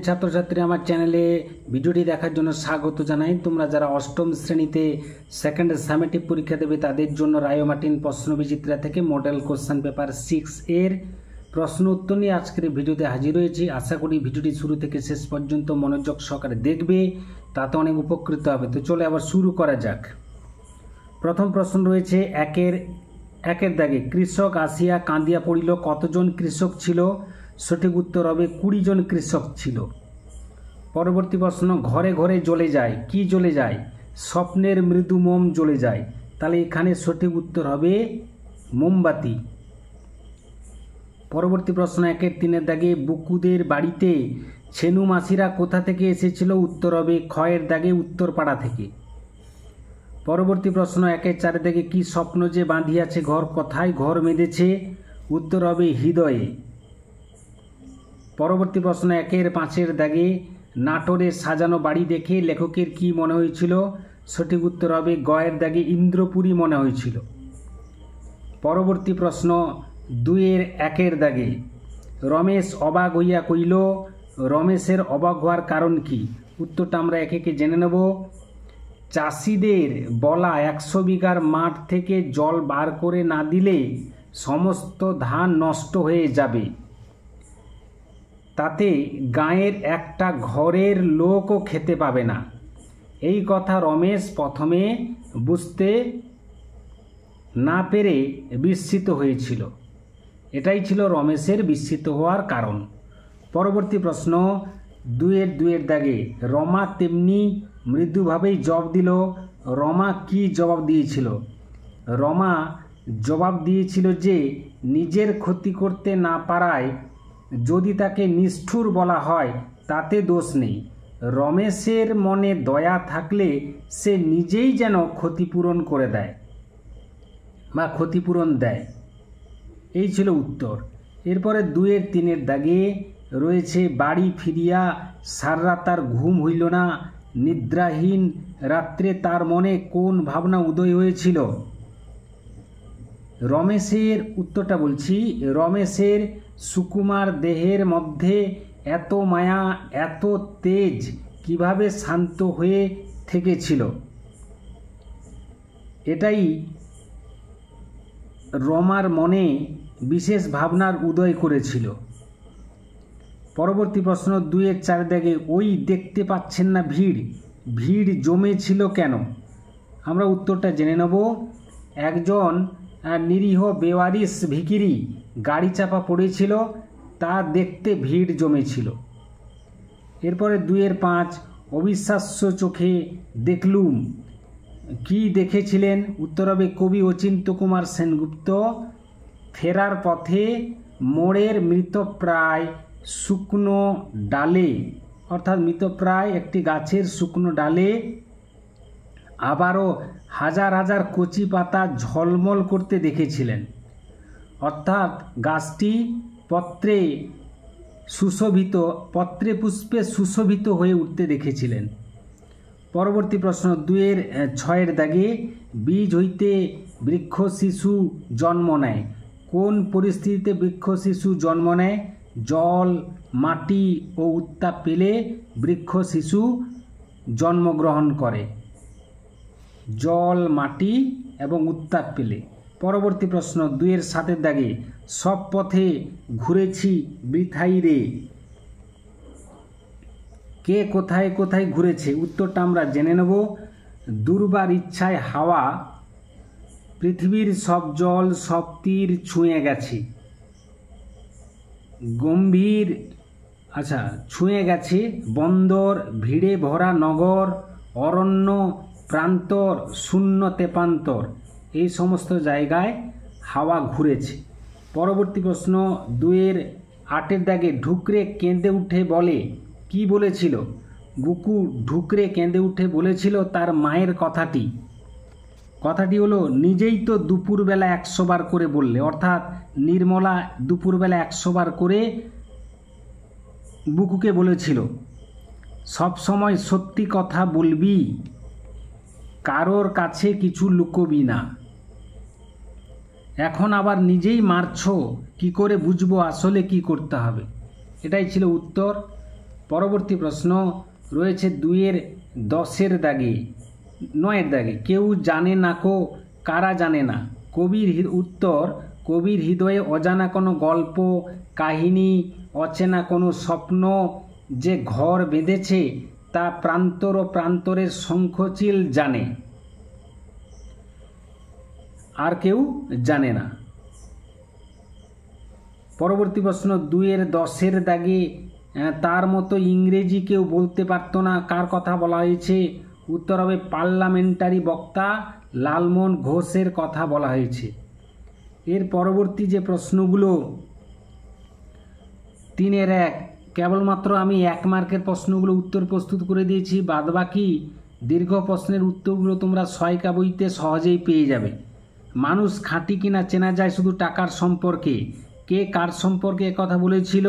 ছাত্রছাত্রী আমার চ্যানেলে ভিডিওটি দেখার জন্য স্বাগত জানাই। তোমরা যারা অষ্টম শ্রেণীতে সেকেন্ড সামেটিভ পরীক্ষা দেবে তাদের জন্য রায় মার্টিন প্রশ্নবিচিত্রা থেকে মডেল কোশ্চেন পেপার 6 এর প্রশ্ন উত্তর নিয়ে আজকের ভিডিওতে হাজির হয়েছি। আশা করি ভিডিওটি শুরু থেকে শেষ পর্যন্ত মনোযোগ সহকারে দেখবে, তাতে অনেক উপকৃত হবে। তো চলো আবার শুরু করা যাক। প্রথম প্রশ্ন রয়েছে একের দাগে, কৃষক আসিয়া কাঁদিয়া পড়িল, কতজন কৃষক ছিল? সঠিক উত্তর হবে 20 জন কৃষক ছিল। পরবর্তী প্রশ্ন, ঘরে ঘরে জ্বলে যায়, কি জ্বলে যায়? স্বপ্নের মৃদু মোম জ্বলে যায়। তাহলে এখানে সঠিক উত্তর হবে মোমবাতি। পরবর্তী প্রশ্ন 1-3 দাগে, বুকুদের বাড়িতে ছেনু মাসিরা কোথা থেকে এসেছিল? উত্তর হবে ক্ষয়ের দাগে উত্তরপাড়া থেকে। পরবর্তী প্রশ্ন 1-4 দাগে, কি স্বপ্ন যে বাঁধিয়াছে ঘর, কোথায় ঘর বেঁধেছে? উত্তর হবে হৃদয়ে। পরবর্তী প্রশ্ন 1-5 দাগে, নাটোরে সাজানো বাড়ি দেখে লেখকের কি মনে হয়েছিল? সঠিক উত্তর হবে গয়ের দাগে ইন্দ্রপুরী মনে হয়েছিল। পরবর্তী প্রশ্ন 2-1 দাগে, রমেশ অবাক হইয়া কইল, রমেশের অবাক হওয়ার কারণ কি? উত্তরটা আমরা একে জেনে নেব। চাষিদের বলা 100 বিঘার মাঠ থেকে জল বার করে না দিলে সমস্ত ধান নষ্ট হয়ে যাবে, তাতে গাঁয়ের একটা ঘরের লোকও খেতে পাবে না। এই কথা রমেশ প্রথমে বুঝতে না পেরে বিস্মিত হয়েছিল। এটাই ছিল রমেশের বিস্মিত হওয়ার কারণ। পরবর্তী প্রশ্ন 2-2 দাগে, রমা তেমনি মৃদুভাবেই জবাব দিল। রমা কি জবাব দিয়েছিল? রমা জবাব দিয়েছিল যে নিজের ক্ষতি করতে না পারায় যদি তাকে নিষ্ঠুর বলা হয় তাতে দোষ নেই। রমেশের মনে দয়া থাকলে সে নিজেই যেন ক্ষতিপূরণ করে দেয় বা ক্ষতিপূরণ দেয়। এই ছিল উত্তর। এরপরে 2-3 দাগে রয়েছে, বাড়ি ফিরিয়া সারা তার ঘুম হইল না, নিদ্রাহীন রাত্রে তার মনে কোন ভাবনা উদয় হয়েছিল? রমেশের উত্তরটা বলছি, রমেশের সুকুমার দেহের মধ্যে এত মায়া এত তেজ কিভাবে শান্ত হয়ে থেকেছিল? এটাই রমার মনে বিশেষ ভাবনার উদয় করেছিল। পরবর্তী প্রশ্ন 2-4 দাগে, ওই দেখতে পাচ্ছেন না ভিড় জমেছিল কেন? আমরা উত্তরটা জেনে নেব। একজন নিরীহ বেওয়ারিশ ভিখিরি গাড়ি চাপা পড়েছিল, তা দেখতে ভিড় জমেছিল। এরপরে 2-5, অবিশ্বাস্য চোখে দেখলুম, কি দেখেছিলেন? উত্তর হবে কবি অচিন্ত্য কুমার সেনগুপ্ত ফেরার পথে মোড়ের মৃতপ্রায় শুকনো ডালে, অর্থাৎ মৃতপ্রায় একটি গাছের শুকনো ডালে আবারও হাজার হাজার কচি পাতা ঝলমল করতে দেখেছিলেন। অর্থাৎ গাছটি পত্রে পুষ্পে সুশোভিত হয়ে উঠতে দেখেছিলেন। পরবর্তী প্রশ্ন 2-6 দাগে, বীজ হইতে বৃক্ষ শিশু জন্ম নেয়, কোন পরিস্থিতিতে বৃক্ষ শিশু জন্ম নেয়? জল, মাটি ও উত্তাপ পেলে বৃক্ষ শিশু জন্মগ্রহণ করে। জল, মাটি এবং উত্তাপ পেলে। পরবর্তী প্রশ্ন 2-7 দাগে, সব পথে ঘুরেছি বৃথাই রে, কে কোথায় কোথায় ঘুরেছে? উত্তরটা আমরা জেনে নেব। দুর্বার ইচ্ছায় হাওয়া পৃথিবীর সব জল সব তীর ছুঁয়ে গেছে, ছুঁয়ে গেছে বন্দর, ভিড়ে ভরা নগর, অরণ্য প্রান্তর, শূন্য তেপান্তর, এই সমস্ত জায়গায় হাওয়া ঘুরেছে। পরবর্তী প্রশ্ন 2-8 দাগে, ঢুকরে কেঁদে উঠে বলে, কি বলেছিল? বুকু ঢুকরে কেঁদে উঠে বলেছিল তার মায়ের কথাটি হলো, নিজেই তো দুপুরবেলা 100 বার করে বললে। অর্থাৎ নির্মলা দুপুরবেলা 100 বার করে বুকুকে বলেছিল, সব সময় সত্যি কথা বলবি, কারোর কাছে কিছু লুকোবি না। এখন আবার নিজেই মারছো, কি করে বুঝবো আসলে কি করতে হবে? এটাই ছিল উত্তর। পরবর্তী প্রশ্ন রয়েছে 2-10 দাগে, 9 দাগে। কেউ জানে না কো, কারা জানে না। কবির উত্তর, কবির হৃদয়ে অজানা কোনো গল্প, কাহিনী, অচেনা কোনো স্বপ্ন যে ঘর বেঁধেছে তা প্রান্তর ও প্রান্তরের শঙ্খচিল জানে, আর কেউ জানে না। পরবর্তী প্রশ্ন 2-10 দাগে, তার মতো ইংরেজি কেউ বলতে পারতো না, কার কথা বলা হয়েছে? উত্তর হবে পার্লামেন্টারি বক্তা লালমোহন ঘোষের কথা বলা হয়েছে। এর পরবর্তী যে প্রশ্নগুলো 3-1, কেবলমাত্র আমি 1 মার্কের প্রশ্নগুলো উত্তর প্রস্তুত করে দিয়েছি, বাদবাকি দীর্ঘ প্রশ্নের উত্তরগুলো তোমরা সহায়িকা বইতে সহজেই পেয়ে যাবে। মানুষ খাঁটি কিনা চেনা যায় শুধু টাকার সম্পর্কে। কে কার সম্পর্কে কথা বলেছিল?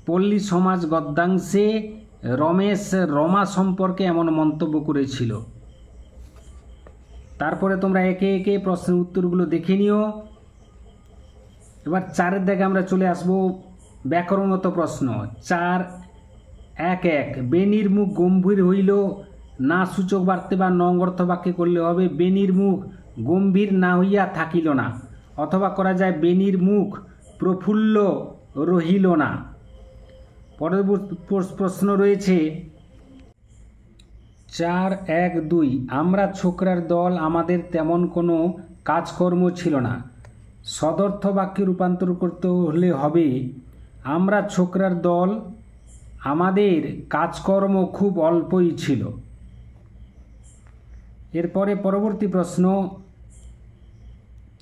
পল্লী সমাজ গদ্যাংশে রমেশ রমা সম্পর্কে এমন মন্তব্য করেছিল। তারপরে তোমরা একে একে প্রশ্নের উত্তরগুলো দেখে নিও। এবার 4 দাগে আমরা চলে আসব, ব্যাকরণগত প্রশ্ন। 4-1-1, বেনির মুখ গম্ভীর হইল না সূচক বাড়তে বা নঙ্গর্থ বাক্যে করলে হবে বেনির মুখ গম্ভীর না হইয়া থাকিল না, অথবা করা যায় বেনির মুখ প্রফুল্ল রহিল না। পরবর্তী প্রশ্ন রয়েছে 4-1-2, আমরা ছোকরার দল, আমাদের তেমন কোনো কাজকর্ম ছিল না। সদর্থ বাক্যে রূপান্তর করতে হলে হবে আমরা ছোকরার দল, আমাদের কাজকর্ম খুব অল্পই ছিল। এরপরে পরবর্তী প্রশ্ন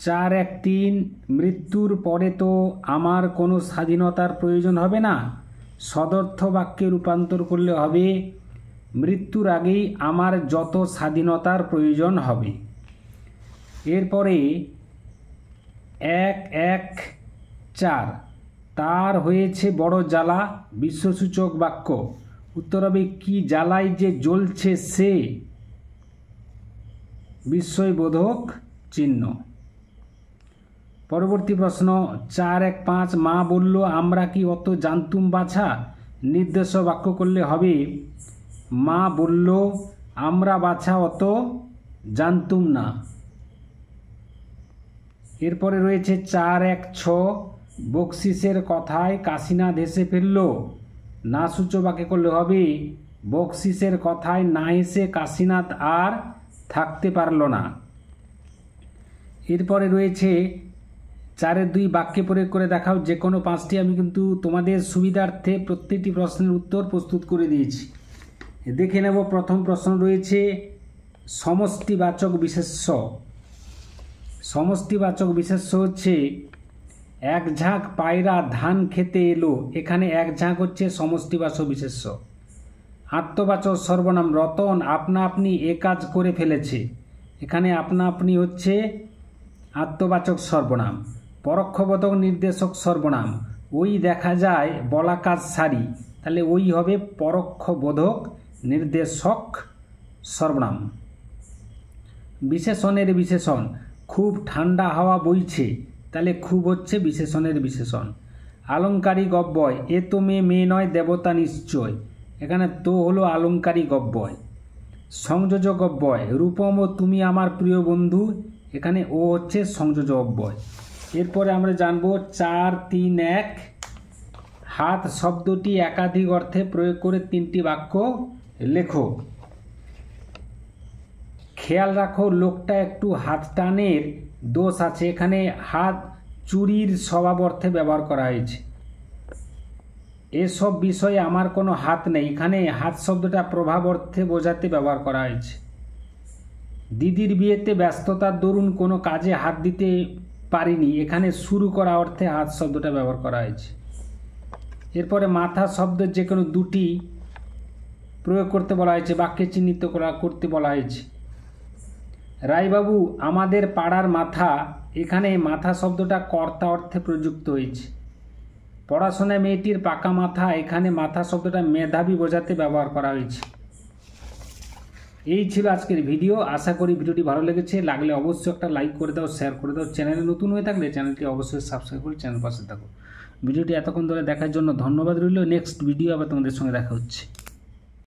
4-1-3, মৃত্যুর পরে তো আমার কোনো স্বাধীনতার প্রয়োজন হবে না। সদর্থ বাক্যে রূপান্তর করলে হবে মৃত্যুর আগেই আমার যত স্বাধীনতার প্রয়োজন হবে। এরপরে 1-1-4, তার হয়েছে বড় জ্বালা, বিশ্বসূচক বাক্য। উত্তর হবে কি জ্বালায় যে জ্বলছে সে, বিস্ময়বোধক চিহ্ন। পরবর্তী প্রশ্ন 4-1-5, মা বলল আমরা কি অত জানতুম বাছা। নির্দেশ বাক্য করলে হবে মা বলল আমরা বাছা অত জানতুম না। এরপরে রয়েছে 4-1-6, বকশিসের কথায় কাশীনাথ হেসে ফেলল। না সূচক বাক্যে করলে হবে বকশিসের কথায় না হেসে কাশীনাথ আর থাকতে পারল না। এরপরে রয়েছে 4-2, বাক্যে প্রয়োগ করে দেখাও। যে কোনো 5টি আমি কিন্তু তোমাদের সুবিধার্থে প্রত্যেকটি প্রশ্নের উত্তর প্রস্তুত করে দিয়েছি। দেখে নেব। প্রথম প্রশ্ন রয়েছে সমষ্টিবাচক বিশেষ্য। সমষ্টিবাচক বিশেষ্য হচ্ছে এক ঝাঁক পায়রা ধান খেতে এলো, এখানে এক ঝাঁক হচ্ছে সমষ্টিবাচক বিশেষ্য। আত্মবাচক সর্বনাম, রতন আপনা আপনি এ কাজ করে ফেলেছে, এখানে আপনা আপনি হচ্ছে আত্মবাচক সর্বনাম। পরোক্ষবোধক নির্দেশক সর্বনাম, ওই দেখা যায় বলা কাজ সারি, তাহলে ওই হবে পরোক্ষবোধক নির্দেশক সর্বনাম। বিশেষণের বিশেষণ, খুব ঠান্ডা হাওয়া বইছে, তাহলে খুব হচ্ছে বিশেষণের বিশেষণ। আলংকারিক অব্যয়, এ তো মেয়ে নয় দেবতা নিশ্চয়, এখানে তো হলো আলংকারিক অব্যয়। সংযোজক অব্যয়, রূপম ও তুমি আমার প্রিয় বন্ধু, এখানে ও হচ্ছে সংযোজক অব্যয়। এরপরে আমরা জানবো 4-3-1, হাত শব্দটি একাধিক অর্থে প্রয়োগ করে 3টি বাক্য লেখো। খেয়াল রাখো লোকটা একটু হাত টানের দোষ আছে, এখানে হাত চুরির স্বভাব অর্থে ব্যবহার করা হয়েছে। এসব বিষয়ে আমার কোনো হাত নেই, এখানে হাত শব্দটা প্রভাব অর্থে বোঝাতে ব্যবহার করা হয়েছে। দিদির বিয়েতে ব্যস্ততার দরুন কোনো কাজে হাত দিতে পারিনি, এখানে শুরু করা অর্থে হাত শব্দটা ব্যবহার করা হয়েছে। এরপরে মাথা শব্দের যে কোনো 2টি প্রয়োগ করতে বলা হয়েছে, বাক্যে চিহ্নিত করতে বলা হয়েছে। রায়বাবু আমাদের পাড়ার মাথা, এখানে মাথা শব্দটা কর্তা অর্থে প্রযুক্ত হয়েছে। পড়াশোনায় মেয়েটির পাকা মাথা, এখানে মাথা শব্দটা মেধাবী বোঝাতে ব্যবহার করা হয়েছে। এই ছিল আজকের ভিডিও। আশা করি ভিডিওটি ভালো লেগেছে। লাগলে অবশ্যই একটা লাইক করে দাও, শেয়ার করে দাও। চ্যানেলে নতুন হয়ে থাকলে চ্যানেলটি অবশ্যই সাবস্ক্রাইব করে চ্যানেল পাশে থাকো। ভিডিওটি এতক্ষণ ধরে দেখার জন্য ধন্যবাদ রইল। নেক্সট ভিডিও আবার তোমাদের সঙ্গে দেখা হচ্ছে।